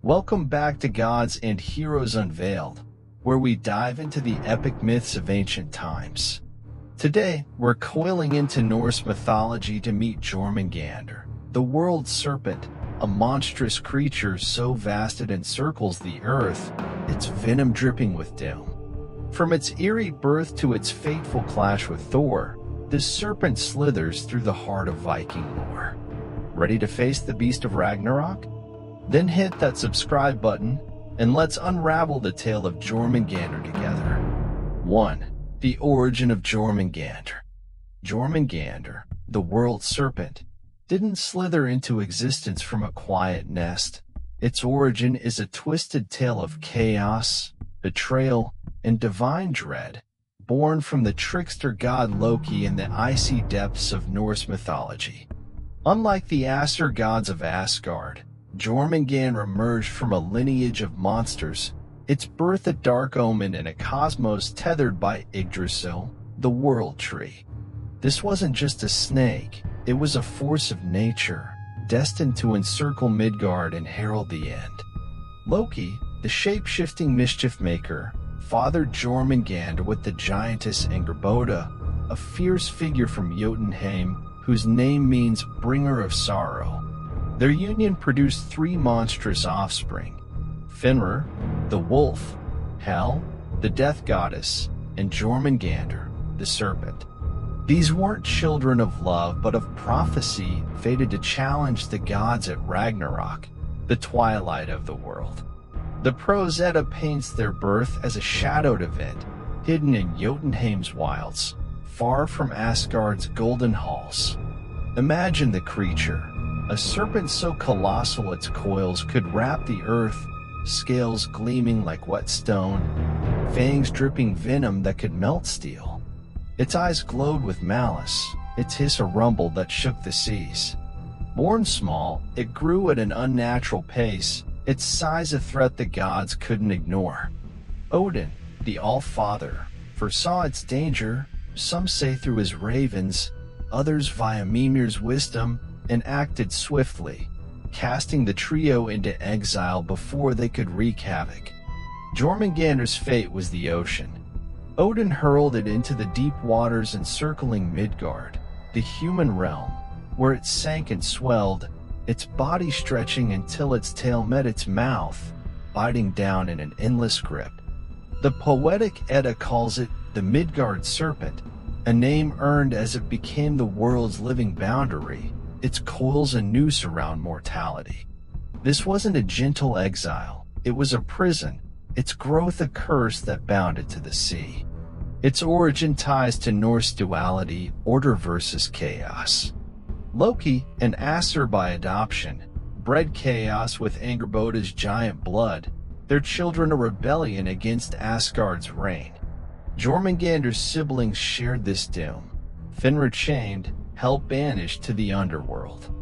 Welcome back to Gods and Heroes Unveiled, where we dive into the epic myths of ancient times. Today, we're coiling into Norse mythology to meet Jormungandr, the world serpent, a monstrous creature so vast it encircles the earth, its venom dripping with doom. From its eerie birth to its fateful clash with Thor, this serpent slithers through the heart of Viking lore. Ready to face the beast of Ragnarok? Then hit that subscribe button, and let's unravel the tale of Jormungandr together. 1. The Origin of Jormungandr. Jormungandr, the world serpent, didn't slither into existence from a quiet nest. Its origin is a twisted tale of chaos, betrayal, and divine dread, born from the trickster god Loki in the icy depths of Norse mythology. Unlike the Aesir gods of Asgard, Jormungandr emerged from a lineage of monsters, its birth a dark omen in a cosmos tethered by Yggdrasil, the World Tree. This wasn't just a snake, it was a force of nature, destined to encircle Midgard and herald the end. Loki, the shape-shifting mischief maker, fathered Jormungandr with the giantess Angrboda, a fierce figure from Jotunheim whose name means bringer of sorrow. Their union produced three monstrous offspring: Fenrir, the wolf; Hel, the death goddess; and Jormungandr, the serpent. These weren't children of love but of prophecy, fated to challenge the gods at Ragnarok, the twilight of the world. The Prose Edda paints their birth as a shadowed event, hidden in Jotunheim's wilds, far from Asgard's golden halls. Imagine the creature, a serpent so colossal its coils could wrap the earth, scales gleaming like wet stone, fangs dripping venom that could melt steel. Its eyes glowed with malice, its hiss a rumble that shook the seas. Born small, it grew at an unnatural pace, its size a threat the gods couldn't ignore. Odin, the All-Father, foresaw its danger, some say through his ravens, others via Mimir's wisdom, and acted swiftly, casting the trio into exile before they could wreak havoc. Jormungandr's fate was the ocean. Odin hurled it into the deep waters encircling Midgard, the human realm, where it sank and swelled, its body stretching until its tail met its mouth, biting down in an endless grip. The poetic Edda calls it the Midgard serpent, a name earned as it became the world's living boundary, its coils a noose around mortality. This wasn't a gentle exile, it was a prison, its growth a curse that bound it to the sea. Its origin ties to Norse duality, order versus chaos. Loki, an Aesir by adoption, bred chaos with Angrboda's giant blood, their children a rebellion against Asgard's reign. Jormungandr's siblings shared this doom, Fenrir chained, Hel banished to the underworld.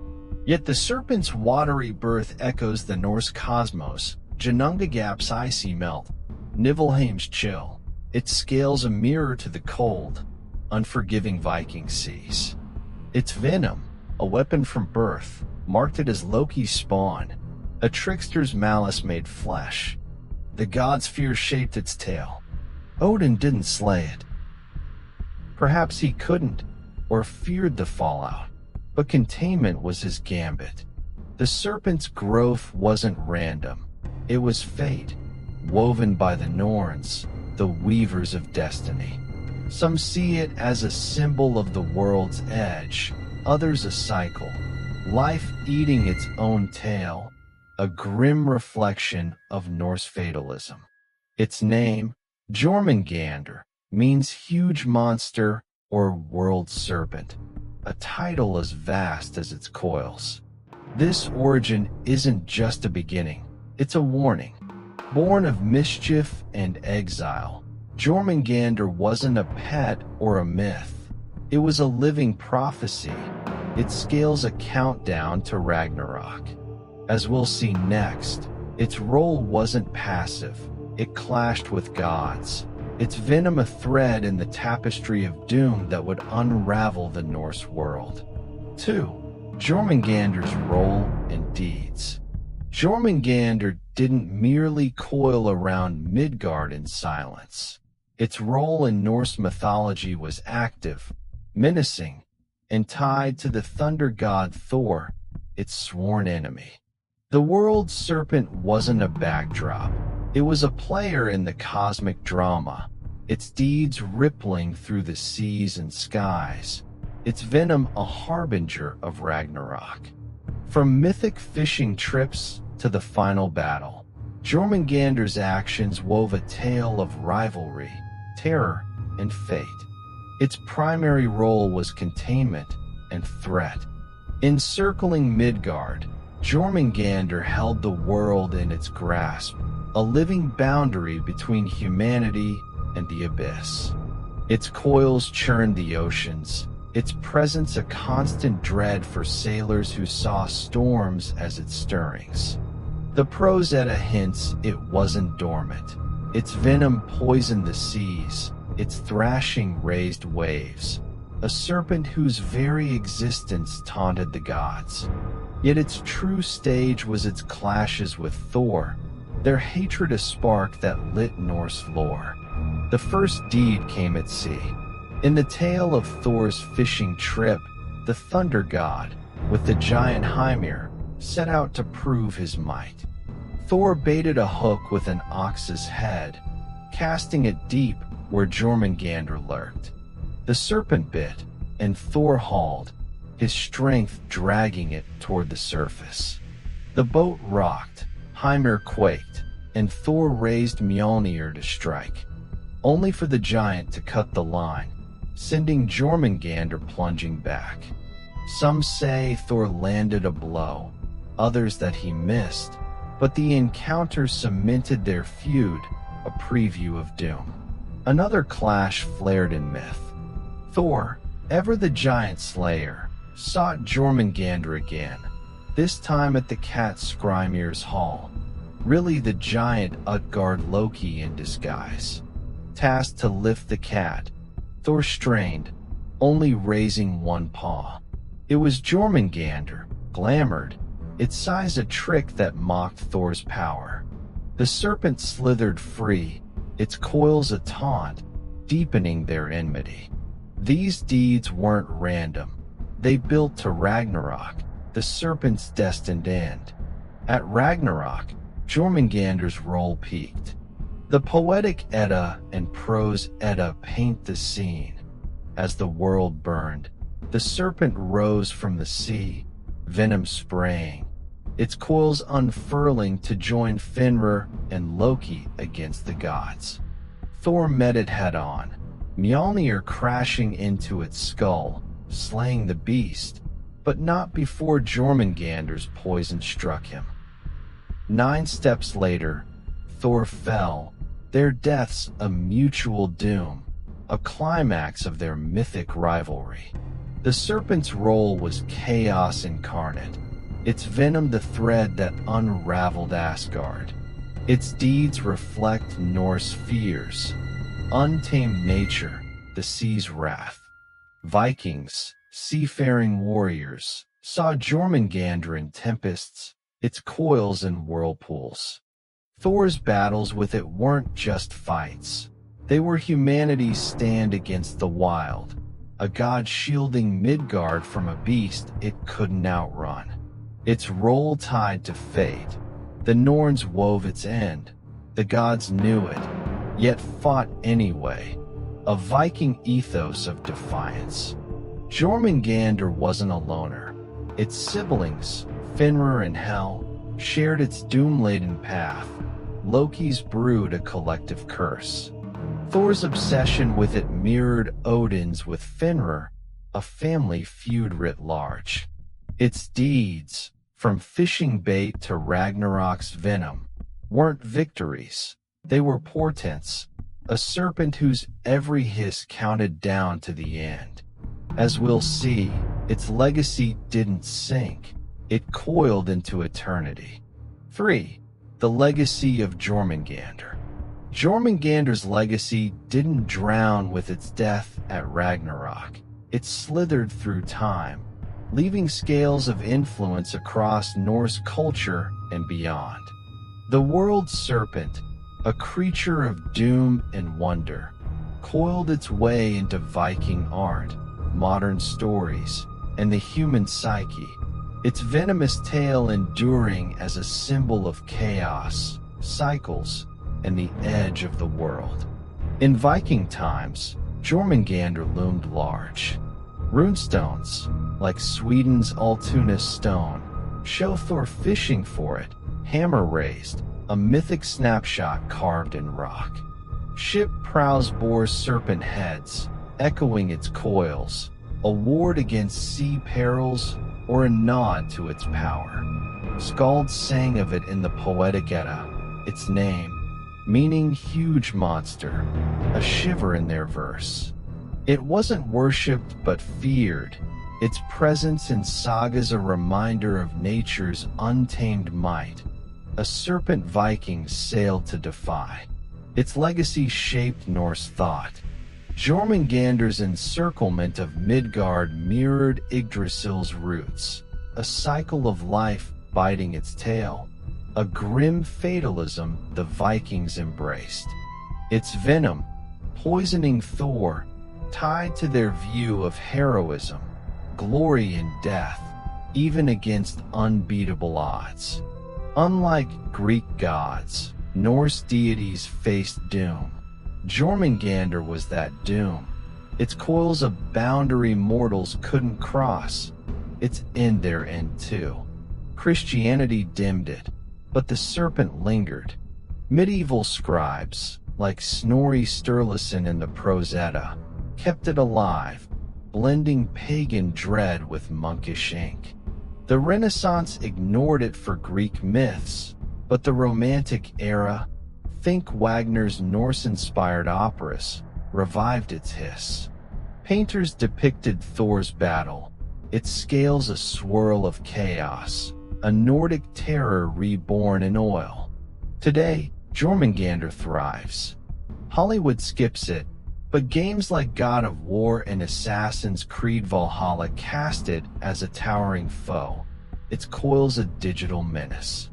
Yet the serpent's watery birth echoes the Norse cosmos, Ginnungagap's icy melt, Niflheim's chill, its scales a mirror to the cold, unforgiving Viking seas. Its venom, a weapon from birth, marked it as Loki's spawn, a trickster's malice made flesh. The god's fear shaped its tail. Odin didn't slay it. Perhaps he couldn't, or feared the fallout, but containment was his gambit. The serpent's growth wasn't random, it was fate, woven by the Norns, the weavers of destiny. Some see it as a symbol of the world's edge, others a cycle, life eating its own tail, a grim reflection of Norse fatalism. Its name, Jormungandr, means huge monster or world serpent, a title as vast as its coils. This origin isn't just a beginning, it's a warning. Born of mischief and exile, Jormungandr wasn't a pet or a myth. It was a living prophecy. Its scales a countdown to Ragnarok. As we'll see next, its role wasn't passive, it clashed with gods. Its venom a thread in the tapestry of doom that would unravel the Norse world. 2. Jormungandr's role and deeds. Jormungandr didn't merely coil around Midgard in silence. Its role in Norse mythology was active, menacing, and tied to the thunder god Thor, its sworn enemy. The world serpent wasn't a backdrop. It was a player in the cosmic drama, its deeds rippling through the seas and skies, its venom a harbinger of Ragnarok. From mythic fishing trips to the final battle, Jormungandr's actions wove a tale of rivalry, terror, and fate. Its primary role was containment and threat. Encircling Midgard, Jormungandr held the world in its grasp, a living boundary between humanity and the abyss. Its coils churned the oceans, its presence a constant dread for sailors who saw storms as its stirrings. The prose Edda hints it wasn't dormant. Its venom poisoned the seas, its thrashing raised waves, a serpent whose very existence taunted the gods. Yet its true stage was its clashes with Thor, their hatred a spark that lit Norse lore. The first deed came at sea. In the tale of Thor's fishing trip, the thunder god, with the giant Hymir, set out to prove his might. Thor baited a hook with an ox's head, casting it deep where Jormungandr lurked. The serpent bit, and Thor hauled, his strength dragging it toward the surface. The boat rocked, Hymir quaked, and Thor raised Mjolnir to strike, only for the giant to cut the line, sending Jormungandr plunging back. Some say Thor landed a blow, others that he missed, but the encounter cemented their feud, a preview of doom. Another clash flared in myth. Thor, ever the giant slayer, sought Jormungandr again, this time at the cat Skrymir's hall, really the giant Utgard Loki in disguise. Tasked to lift the cat, Thor strained, only raising one paw. It was Jormungandr, glamored, its size a trick that mocked Thor's power. The serpent slithered free, its coils a taunt, deepening their enmity. These deeds weren't random. They built to Ragnarok, the serpent's destined end. At Ragnarok, Jormungandr's role peaked. The poetic Edda and prose Edda paint the scene. As the world burned, the serpent rose from the sea, venom spraying, its coils unfurling to join Fenrir and Loki against the gods. Thor met it head-on, Mjolnir crashing into its skull, slaying the beast, but not before Jormungandr's poison struck him. 9 steps later, Thor fell, their deaths a mutual doom, a climax of their mythic rivalry. The serpent's role was chaos incarnate, its venom the thread that unraveled Asgard. Its deeds reflect Norse fears, untamed nature, the sea's wrath. Vikings, seafaring warriors, saw Jormungandr in tempests, its coils in whirlpools. Thor's battles with it weren't just fights. They were humanity's stand against the wild, a god shielding Midgard from a beast it couldn't outrun. Its role tied to fate. The Norns wove its end. The gods knew it, yet fought anyway. A Viking ethos of defiance. Jormungandr wasn't a loner. Its siblings, Fenrir and Hel, shared its doom-laden path. Loki's brood a collective curse. Thor's obsession with it mirrored Odin's with Fenrir, a family feud writ large. Its deeds, from fishing bait to Ragnarok's venom, weren't victories. They were portents, a serpent whose every hiss counted down to the end. As we'll see, its legacy didn't sink. It coiled into eternity. 3. The Legacy of Jormungandr. Jormungandr's legacy didn't drown with its death at Ragnarok. It slithered through time, leaving scales of influence across Norse culture and beyond. The world serpent, a creature of doom and wonder, coiled its way into Viking art, modern stories, and the human psyche, its venomous tail enduring as a symbol of chaos, cycles, and the edge of the world. In Viking times, Jormungandr loomed large. Runestones, like Sweden's Altunus stone, show Thor fishing for it, hammer raised, a mythic snapshot carved in rock. Ship prows bore serpent heads, echoing its coils, a ward against sea perils or a nod to its power. Skalds sang of it in the Poetic Edda, its name, meaning huge monster, a shiver in their verse. It wasn't worshipped but feared, its presence in sagas a reminder of nature's untamed might, a serpent Vikings sailed to defy. Its legacy shaped Norse thought. Jormungandr's encirclement of Midgard mirrored Yggdrasil's roots, a cycle of life biting its tail, a grim fatalism the Vikings embraced. Its venom, poisoning Thor, tied to their view of heroism, glory and death, even against unbeatable odds. Unlike Greek gods, Norse deities faced doom. Jormungandr was that doom. Its coils a boundary mortals couldn't cross. Its end their end too. Christianity dimmed it, but the serpent lingered. Medieval scribes, like Snorri Sturluson in the Prose Edda, kept it alive, blending pagan dread with monkish ink. The Renaissance ignored it for Greek myths, but the Romantic era, think Wagner's Norse-inspired operas, revived its hiss. Painters depicted Thor's battle, its scales a swirl of chaos, a Nordic terror reborn in oil. Today, Jormungandr thrives. Hollywood skips it, but games like God of War and Assassin's Creed Valhalla cast it as a towering foe, its coils a digital menace.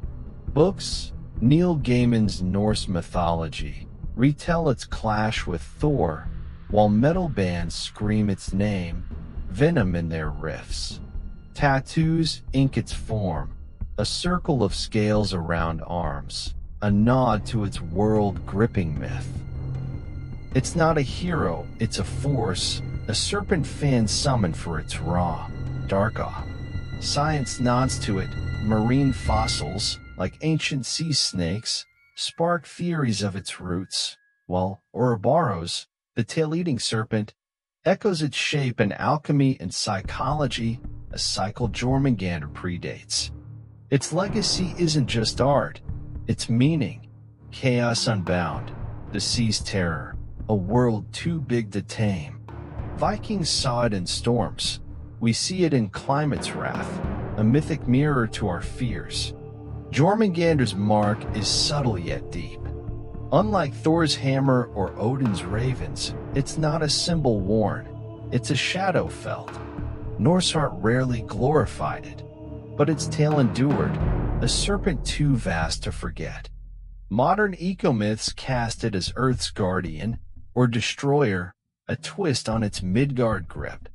Books, Neil Gaiman's Norse Mythology, retell its clash with Thor, while metal bands scream its name, venom in their riffs. Tattoos ink its form, a circle of scales around arms, a nod to its world-gripping myth. It's not a hero, it's a force, a serpent fan summoned for its raw, dark awe. Science nods to it, marine fossils, like ancient sea snakes, spark theories of its roots, while Ouroboros, the tail-eating serpent, echoes its shape in alchemy and psychology, a cycle Jormungandr predates. Its legacy isn't just art, it's meaning. Chaos unbound, the sea's terror, a world too big to tame. Vikings saw it in storms. We see it in climate's wrath, a mythic mirror to our fears. Jormungandr's mark is subtle yet deep. Unlike Thor's hammer or Odin's ravens, it's not a symbol worn, it's a shadow felt. Norse art rarely glorified it, but its tale endured, a serpent too vast to forget. Modern eco-myths cast it as Earth's guardian or destroyer, a twist on its Midgard grip.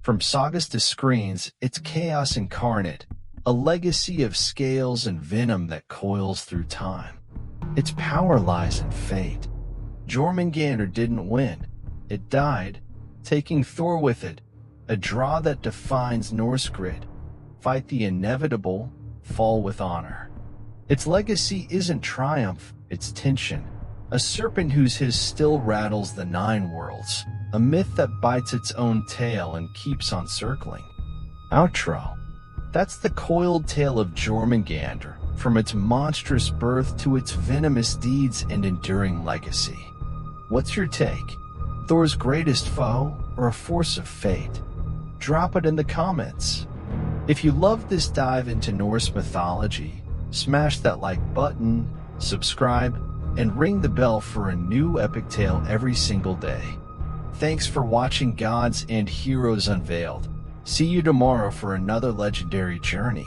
From sagas to screens, it's chaos incarnate, a legacy of scales and venom that coils through time. Its power lies in fate. Jormungandr didn't win. It died, taking Thor with it, a draw that defines Norse grit. Fight the inevitable, fall with honor. Its legacy isn't triumph, it's tension. A serpent whose hiss still rattles the nine worlds. A myth that bites its own tail and keeps on circling. Outro. That's the coiled tale of Jormungandr, from its monstrous birth to its venomous deeds and enduring legacy. What's your take? Thor's greatest foe or a force of fate? Drop it in the comments. If you loved this dive into Norse mythology, smash that like button, subscribe, and ring the bell for a new epic tale every single day. Thanks for watching Gods and Heroes Unveiled. See you tomorrow for another legendary journey.